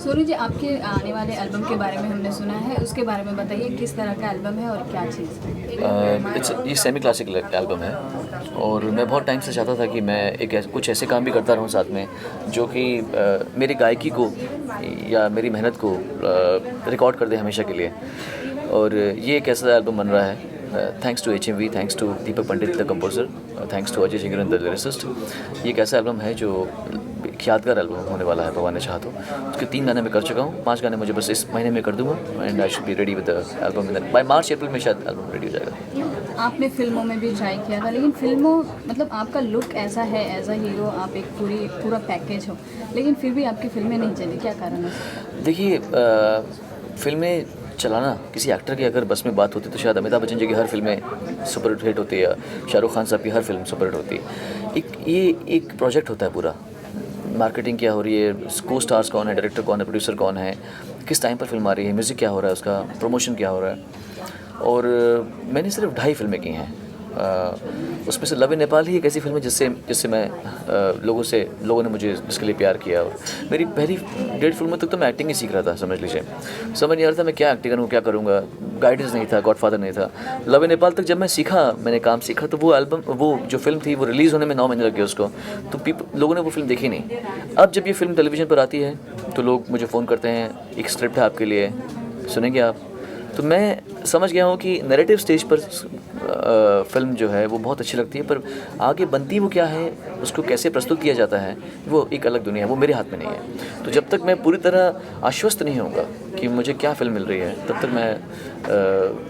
सोनू जी, आपके आने वाले एल्बम के बारे में हमने सुना है, उसके बारे में बताइए किस तरह का एल्बम है और क्या चीज़ है? ये सेमी क्लासिक एल्बम है और मैं बहुत टाइम से चाहता था कि मैं कुछ ऐसे काम भी करता रहूं साथ में जो कि मेरी गायकी को या मेरी मेहनत को रिकॉर्ड कर दे हमेशा के लिए। और ये एक ऐसा एल्बम बन रहा है, thanks to HMV, thanks to Deepak Pandit the composer, thanks to Ajay Jhingran the lyricist. ये एक ऐसा एल्बम है जो यादगार एल्बम होने वाला है, भगवान ने चाहा तो। उसके 3 गाने मैं कर चुका हूँ, 5 गाने मुझे बस इस महीने में कर दूँगा and I should be ready with the album. By March April में शायद एल्बम रेडी हो जाएगा। आपने फिल्मों में भी ट्राई किया था, लेकिन फिल्मों मतलब आपका लुक ऐसा है, एज अ हीरो आप एक पूरा पैकेज हो, लेकिन फिर भी आपकी फिल्में नहीं चली, क्या कारण है? देखिए, फिल्में चलाना किसी एक्टर की अगर बस में बात होती तो शायद अमिताभ बच्चन जी की हर फिल्में सुपर हिट होती है या शाहरुख खान साहब की हर फिल्म सुपर हिट होती है। ये एक प्रोजेक्ट होता है पूरा, मार्केटिंग क्या हो रही है, को स्टार्स कौन है, डायरेक्टर कौन है, प्रोड्यूसर कौन है, किस टाइम पर फिल्म आ रही है, म्यूज़िक क्या हो रहा है, उसका प्रमोशन क्या हो रहा है। और मैंने सिर्फ 2.5 फिल्में की हैं। उसमें से लव इन नेपाल ही एक ऐसी फिल्म है जिससे मैं लोगों ने मुझे इसके लिए प्यार किया। और मेरी पहली 1.5 फिल्मों तक तो मैं एक्टिंग ही सीख रहा था, समझ लीजिए। समझ नहीं आ रहा था मैं क्या एक्टिंग करूँ, क्या करूँगा, गाइडेंस नहीं था, गॉडफादर नहीं था। लव इन नेपाल तक जब मैं सीखा, मैंने काम सीखा, तो वो जो फिल्म थी वो रिलीज़ होने में 9 महीने लग गए उसको। तो लोगों ने वो फिल्म देखी नहीं। अब जब ये फिल्म टेलीविज़न पर आती है तो लोग मुझे फ़ोन करते हैं, एक स्क्रिप्ट है आपके लिए, सुनेंगे आप? तो मैं समझ गया हूँ कि नैरेटिव स्टेज पर फिल्म जो है वो बहुत अच्छी लगती है, पर आगे बनती वो क्या है, उसको कैसे प्रस्तुत किया जाता है, वो एक अलग दुनिया है, वो मेरे हाथ में नहीं है। तो जब तक मैं पूरी तरह आश्वस्त नहीं होऊंगा कि मुझे क्या फ़िल्म मिल रही है, तब तक मैं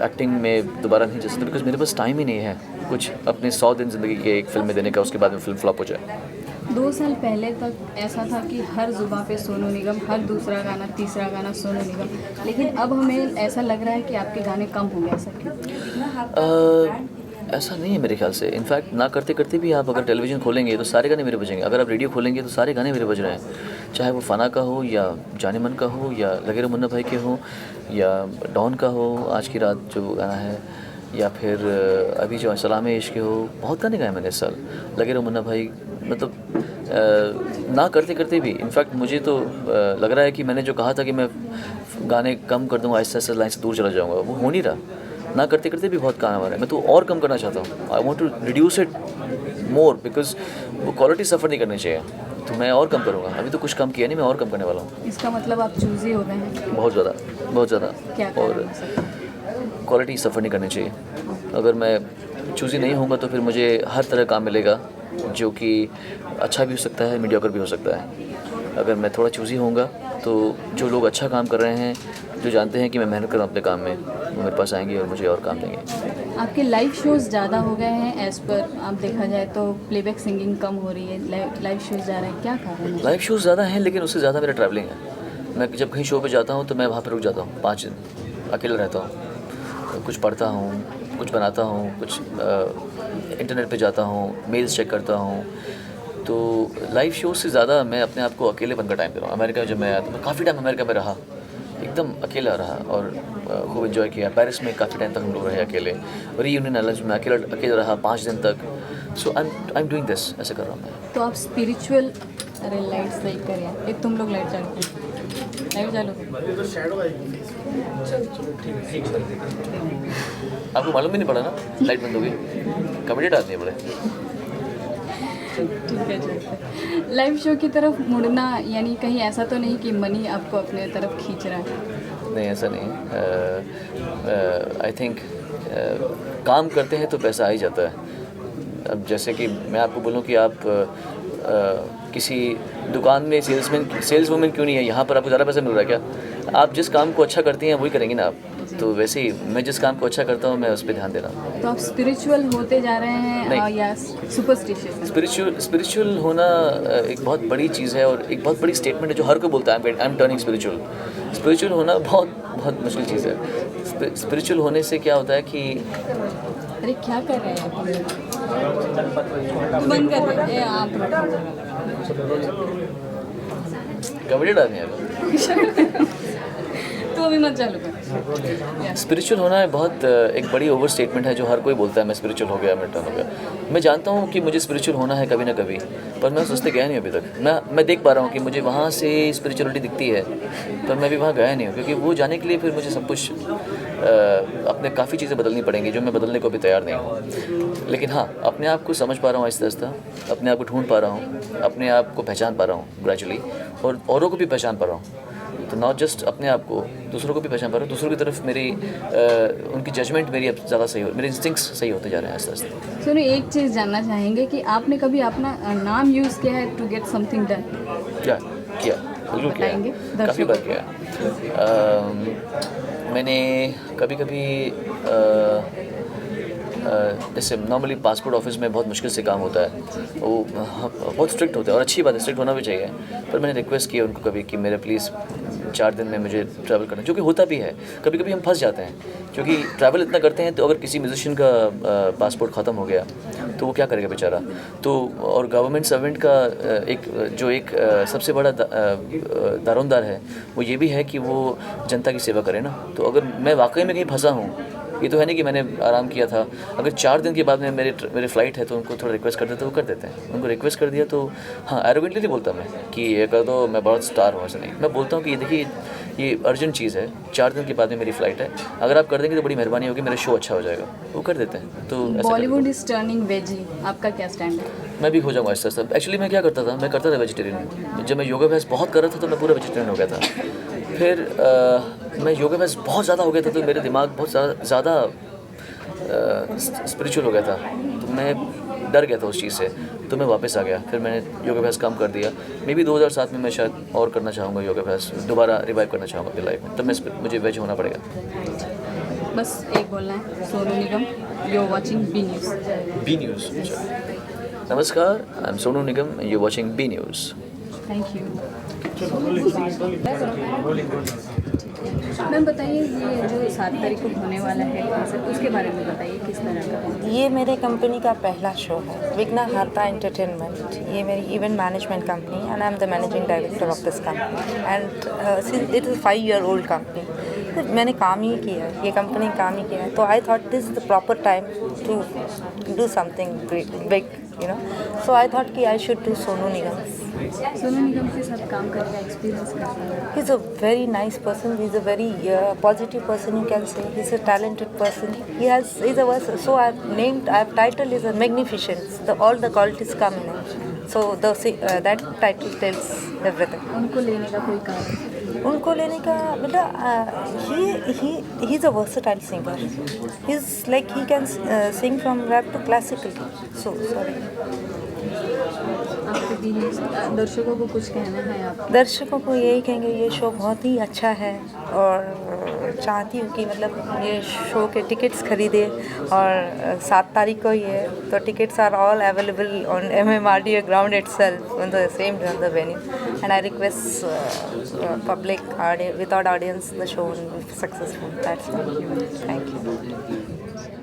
एक्टिंग में दोबारा नहीं जा सकता, बिकॉज मेरे पास टाइम ही नहीं है कुछ अपने 100 दिन ज़िंदगी के एक फिल्म में देने का, उसके बाद में फिल्म फ्लॉप हो जाए। 2 साल पहले तक ऐसा था कि हर जुबां पे सोनू निगम, हर दूसरा गाना, तीसरा गाना सोनू निगम, लेकिन अब हमें ऐसा लग रहा है कि आपके गाने कम हो गए, ऐसा क्यों? ऐसा नहीं है मेरे ख्याल से। इनफैक्ट ना करते करते भी आप अगर टेलीविज़न खोलेंगे तो सारे गाने मेरे बजेंगे, अगर आप रेडियो खोलेंगे तो सारे गाने मेरे बज रहे हैं, चाहे वो फ़ना का हो या जाने मन का हो या लगे रहो मुन्ना भाई के हो या डॉन का हो, आज की रात जो गाना है, या फिर अभी जो सलाम इश्क के हो। बहुत गाने गाए मैंने इस साल, लगे रहो मुन्ना भाई। मतलब ना करते करते भी इनफैक्ट मुझे तो लग रहा है कि मैंने जो कहा था कि मैं गाने कम कर दूँगा, आहिस्ता आहिस्ता लाइन से दूर चला जाऊँगा, वो हो नहीं रहा। ना करते करते भी बहुत काम आ रहा है, मैं तो और कम करना चाहता हूँ। I want to reduce it more, because वो क्वालिटी सफ़र नहीं करनी चाहिए, तो मैं और कम करूँगा। अभी तो कुछ कम किया नहीं, मैं और कम करने वाला हूँ। इसका मतलब आप चूज़ी हो गए हैं? बहुत ज़्यादा। क्या और क्वालिटी सफ़र नहीं करनी चाहिए। अगर मैं चूज़ी नहीं होऊंगा तो फिर मुझे हर तरह काम मिलेगा जो कि अच्छा भी हो सकता है, मीडियोकर भी हो सकता है। अगर मैं थोड़ा चूज़ी होऊंगा तो जो लोग अच्छा काम कर रहे हैं, जो जानते हैं कि मैं मेहनत कर रहा हूँ अपने काम में, वो मेरे पास आएंगे और मुझे और काम देंगे। आपके लाइव शोज़ ज़्यादा हो गए हैं, एज़ पर आप देखा जाए तो प्लेबैक सिंगिंग कम हो रही है, लाइव शोज़ ज़्यादा है, क्या कारण है? लाइव शोज़ ज़्यादा हैं, लेकिन उससे ज़्यादा मेरा ट्रैवलिंग है। मैं जब कहीं शो पे जाता हूँ तो मैं वहाँ पर रुक जाता हूँ 5 दिन, अकेला रहता हूँ, कुछ पढ़ता हूँ, कुछ बनाता हूँ, कुछ इंटरनेट पे जाता हूँ, मेल्स चेक करता हूँ। तो लाइव शो से ज़्यादा मैं अपने आप को अकेलेपन का टाइम दे रहा हूँ। अमेरिका में जब मैं आया तो मैं काफ़ी टाइम अमेरिका में रहा, एकदम अकेला रहा और खूब इन्जॉय किया। पेरिस में काफ़ी टाइम तक हम लोग रहे अकेले, रीयूनियन आइलैंड्स में अकेला रहा 5 दिन तक। सो आई एम डूइंग दिस, ऐसे कर रहा हूँ मैं। तो आप स्पिरिचुअल, अरे लाइट सही करिए, एक तुम लोग लाइट चालू, लाइट चालू। आपको मालूम भी नहीं पड़ा ना लाइट बंद हो गई, कमेडियट आदमी है बड़े। ठीक है। लाइव शो की तरफ मुड़ना यानी कहीं ऐसा तो नहीं कि मनी आपको अपने तरफ खींच रहा है? नहीं, ऐसा नहीं। आई थिंक काम करते हैं तो पैसा आ ही जाता है। अब जैसे कि मैं आपको बोलूं कि आप किसी दुकान में सेल्स वुमेन क्यों नहीं है, यहाँ पर आपको ज़्यादा पैसा मिल रहा है क्या? आप जिस काम को अच्छा करती हैं वही करेंगी ना आप। तो वैसे ही मैं जिस काम को अच्छा करता हूँ मैं उस पर ध्यान दे रहा हूँ। तो आप स्पिरिचुअल होते जा रहे हैं या सुपरस्टिशियस? स्पिरिचुअल होना एक बहुत बड़ी चीज़ है और एक बहुत बड़ी स्टेटमेंट है जो हर कोई बोलता है I am turning spiritual. Spiritual होना बहुत मुश्किल चीज़ है। स्पिरिचुअल होने से क्या होता है कि अरे क्या कर रहे हैं बंद कर रहे हैं आप? कमेडियट आदमी है। तू अभी मत चालू कर। स्पिरिचुअल होना है बहुत एक बड़ी ओवर स्टेटमेंट है जो हर कोई बोलता है मैं स्पिरिचुअल हो गया, मैं टर्न हो गया। मैं जानता हूँ कि मुझे स्पिरिचुअल होना है कभी ना कभी, पर मैं उस रास्ते गया नहीं अभी तक। मैं देख पा रहा हूँ कि मुझे वहाँ से स्पिरिचुअलिटी दिखती है, पर मैं अभी वहाँ गया नहीं हूँ, क्योंकि वो जाने के लिए फिर मुझे सब कुछ अपने काफ़ी चीज़ें बदलनी पड़ेंगी जो मैं बदलने को भी तैयार नहीं हूँ। लेकिन हाँ, अपने आप को समझ पा रहा हूँ आहिस्ता आहिस्ता, अपने आप को ढूंढ पा रहा हूँ, अपने आप को पहचान पा रहा हूँ ग्रेजुअली, और औरों को भी पहचान पा रहा हूँ। तो नॉट जस्ट अपने आप को, दूसरों को भी पहचान पा रहा हूँ। दूसरों की तरफ मेरी उनकी जजमेंट मेरी अब ज़्यादा सही हो, मेरे इंस्टिंक्ट्स सही होते जा रहे हैं आहिस्ता आहिस्ता। सुनो, एक चीज़ जानना चाहेंगे कि आपने कभी अपना नाम यूज़ किया है टू गेट समथिंग डन? क्या किया? बिल्कुल किया, बताएंगे काफ़ी बार किया। मैंने कभी कभी जैसे नॉर्मली पासपोर्ट ऑफिस में बहुत मुश्किल से काम होता है, वो बहुत स्ट्रिक्ट होता है, और अच्छी बात है, स्ट्रिक्ट होना भी चाहिए। पर मैंने रिक्वेस्ट किया उनको कभी कि मेरे प्लीज़ 4 दिन में मुझे ट्रैवल करना, जो कि होता भी है। कभी कभी हम फंस जाते हैं, क्योंकि ट्रैवल इतना करते हैं, तो अगर किसी म्यूजिशियन का पासपोर्ट ख़त्म हो गया तो वो क्या करेगा बेचारा। तो और गवर्नमेंट सर्वेंट का एक सबसे बड़ा दारोमदार है, वो ये भी है कि वो जनता की सेवा करे ना। तो अगर मैं वाकई में कहीं फंसा हूँ, ये तो है नहीं कि मैंने आराम किया था, अगर 4 दिन के बाद में मेरे फ्लाइट है तो उनको थोड़ा रिक्वेस्ट करते तो वो कर देते हैं। उनको रिक्वेस्ट कर दिया तो हाँ, एरोगेंटली नहीं बोलता मैं कि ये कर दो, मैं बहुत स्टार हूँ, ऐसा नहीं। मैं बोलता हूँ कि ये देखिए, ये अर्जेंट चीज़ है, 4 दिन के बाद में मेरी फ़्लाइट है, अगर आप कर देंगे तो बड़ी मेहरबानी होगी, मेरा शो अच्छा हो जाएगा। वो कर देते हैं। तो बॉलीवुड इज टर्निंग वेजी, आपका क्या स्टैंड है? मैं भी हो जाऊँगा ऐसा सब। एक्चुअली मैं क्या करता था, मैं करता था वेजिटेरियन। जब मैं योगाभ्यास बहुत कर रहा था तो मैं पूरा वेजिटेरियन हो गया था। फिर मैं योगाभ्यास बहुत ज़्यादा हो गया था, तो मेरे दिमाग बहुत ज़्यादा स्पिरिचुअल हो गया था, तो मैं डर गया था उस चीज़ से, तो मैं वापस आ गया। फिर मैंने योगाभ्यास कम कर दिया। मे बी 2007 में मैं शायद और करना चाहूँगा योगाभ्यास, दोबारा रिवाइव करना चाहूँगा अपनी लाइफ में, तब मुझे वेज होना पड़ेगा। बस एक बोलना है, Sonu Nigam, you are watching B news. B news. नमस्कार, I am Sonu Nigam, you watching B news. Thank you. Ma'am बताइए, ये जो 7 तारीख को होने वाला है कॉन्सर्ट, उसके बारे में बताइए, किस तरह का है? ये मेरे कंपनी का पहला शो है, विघ्ना हारता एंटरटेनमेंट। ये मेरी event management company and I am the managing director of this company and it is 5 year old company. मैंने काम ही किया है, ये कंपनी काम ही किया है, तो I thought this is the proper time to do something big, you know. So I thought कि I should do Sonu Nigam. Sonu Nigam के साथ काम करने का एक्सपीरियंस कैसा है? He's a very nice person. He's a very positive person, you can say. He's a talented person. He's a so I've titled is a magnificence. All the qualities come in it. So that title tells everything. उनको लेने का कोई कारण? उनको लेने का he's a versatile singer. He's like he can sing from rap to classical. So sorry. आपके भी दर्शकों को कुछ कहना है आप? दर्शकों को यही कहेंगे, ये शो बहुत ही अच्छा है, और चाहती हूँ कि मतलब ये शो के टिकट्स खरीदे, और 7 तारीख को ही है, तो tickets are all available on MMRDA ground itself on the same on the venue, and I request public without audience the show will be successful. That's thank you.